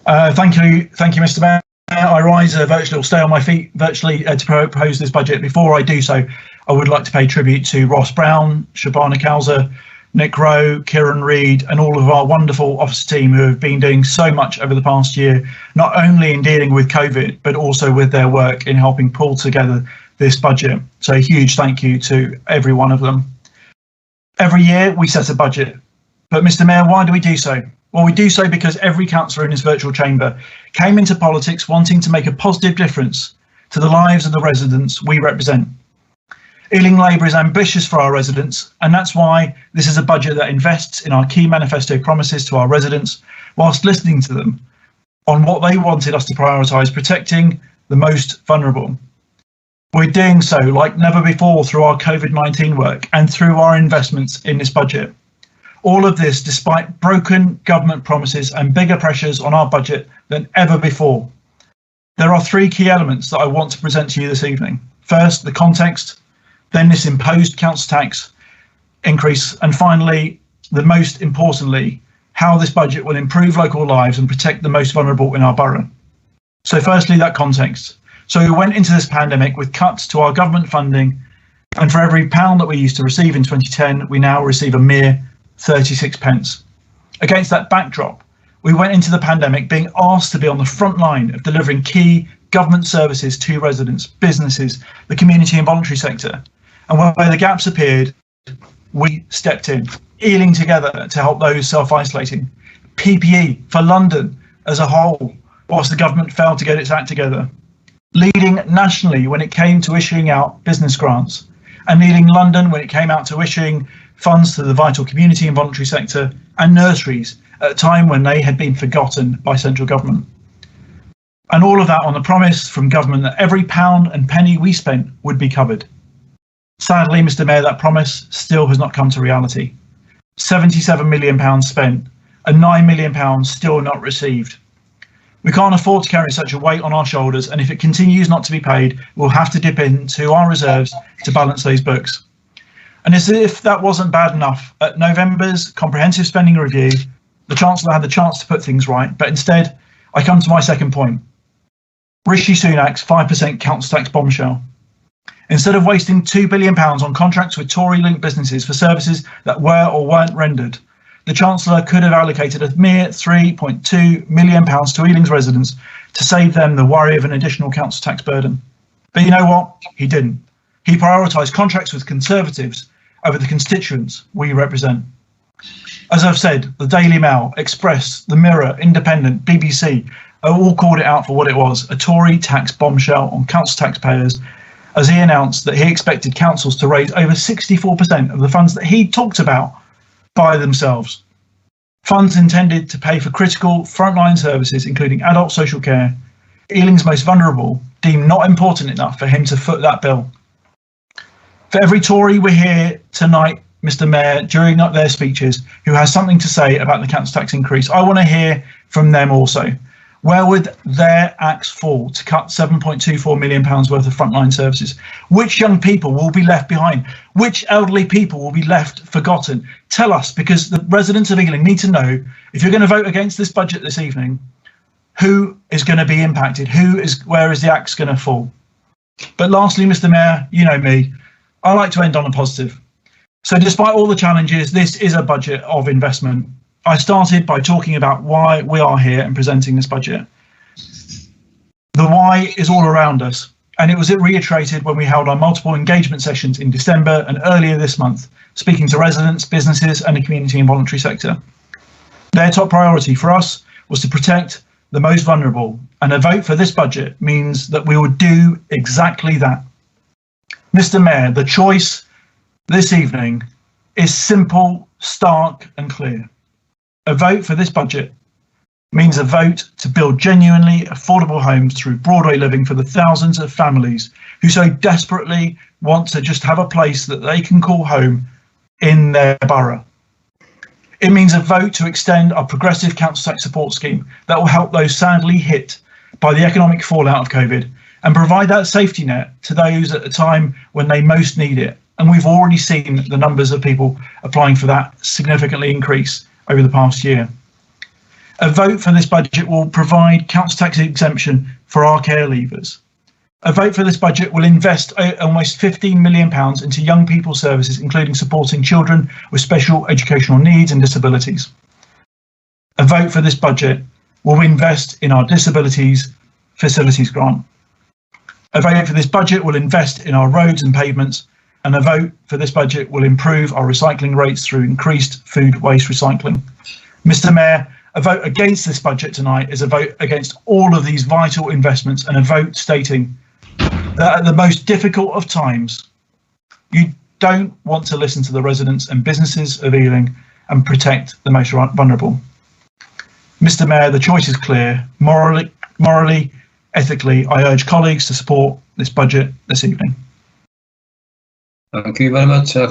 Thank you, Mr. Mayor. I rise virtually, or stay on my feet virtually, to propose this budget. Before I do so, I would like to pay tribute to Ross Brown, Shabana Cllr, Nick Rowe, Kieran Reid, and all of our wonderful office team who have been doing so much over the past year, not only in dealing with COVID, but also with their work in helping pull together this budget. So a huge thank you to every one of them. Every year we set a budget, but Mr. Mayor, why do we do so? Well, we do so because every councillor in this virtual chamber came into politics wanting to make a positive difference to the lives of the residents we represent. Ealing Labour is ambitious for our residents, and that's why this is a budget that invests in our key manifesto promises to our residents, whilst listening to them on what they wanted us to prioritise, protecting the most vulnerable. We're doing so like never before through our COVID-19 work and through our investments in this budget. All of this despite broken government promises and bigger pressures on our budget than ever before. There are three key elements that I want to present to you this evening. First, the context, then this imposed council tax increase, and finally, most importantly, how this budget will improve local lives and protect the most vulnerable in our borough. So firstly, that context. So we went into this pandemic with cuts to our government funding, and for every pound that we used to receive in 2010, we now receive a mere 36 pence. Against that backdrop, we went into the pandemic being asked to be on the front line of delivering key government services to residents, businesses, the community and voluntary sector. And where the gaps appeared, we stepped in, Ealing together to help those self-isolating, PPE for London as a whole, whilst the government failed to get its act together, leading nationally when it came to issuing out business grants, and leading London when it came out to issuing funds to the vital community and voluntary sector and nurseries at a time when they had been forgotten by central government. And all of that on the promise from government that every pound and penny we spent would be covered. Sadly, Mr. Mayor, that promise still has not come to reality. £77 million spent and £9 million still not received. We can't afford to carry such a weight on our shoulders, and if it continues not to be paid, we'll have to dip into our reserves to balance those books. And as if that wasn't bad enough, at November's comprehensive spending review, the Chancellor had the chance to put things right, but instead, I come to my second point. Rishi Sunak's 5% council tax bombshell. Instead of wasting £2 billion on contracts with Tory-linked businesses for services that were or weren't rendered, the Chancellor could have allocated a mere £3.2 million to Ealing's residents to save them the worry of an additional council tax burden. But you know what? He didn't. He prioritised contracts with Conservatives over the constituents we represent. As I've said, the Daily Mail, Express, The Mirror, Independent, BBC all called it out for what it was, a Tory tax bombshell on council taxpayers, as he announced that he expected councils to raise over 64% of the funds that he talked about by themselves. Funds intended to pay for critical frontline services, including adult social care, Ealing's most vulnerable, deemed not important enough for him to foot that bill. For every Tory we hear tonight, Mr. Mayor, during their speeches, who has something to say about the council tax increase, I want to hear from them also. Where would their axe fall to cut £7.24 million worth of frontline services? Which young people will be left behind? Which elderly people will be left forgotten? Tell us, because the residents of Ealing need to know, if you're going to vote against this budget this evening, who is going to be impacted? Where is the axe going to fall? But lastly, Mr. Mayor, you know me, I like to end on a positive. So despite all the challenges, this is a budget of investment. I started by talking about why we are here and presenting this budget. The why is all around us, and it was reiterated when we held our multiple engagement sessions in December and earlier this month, speaking to residents, businesses and the community and voluntary sector. Their top priority for us was to protect the most vulnerable, and a vote for this budget means that we would do exactly that. Mr. Mayor, the choice this evening is simple, stark and clear. A vote for this budget means a vote to build genuinely affordable homes through Broadway living for the thousands of families who so desperately want to just have a place that they can call home in their borough. It means a vote to extend our progressive council tax support scheme that will help those sadly hit by the economic fallout of COVID and provide that safety net to those at a time when they most need it. And we've already seen the numbers of people applying for that significantly increase over the past year. A vote for this budget will provide council tax exemption for our care leavers. A vote for this budget will invest almost £15 million into young people services, including supporting children with special educational needs and disabilities. A vote for this budget will invest in our disabilities facilities grant. A vote for this budget will invest in our roads and pavements, and a vote for this budget will improve our recycling rates through increased food waste recycling. Mr. Mayor, a vote against this budget tonight is a vote against all of these vital investments, and a vote stating that at the most difficult of times, you don't want to listen to the residents and businesses of Ealing and protect the most vulnerable. Mr. Mayor, the choice is clear. Morally, ethically, I urge colleagues to support this budget this evening. Thank you very much, sir.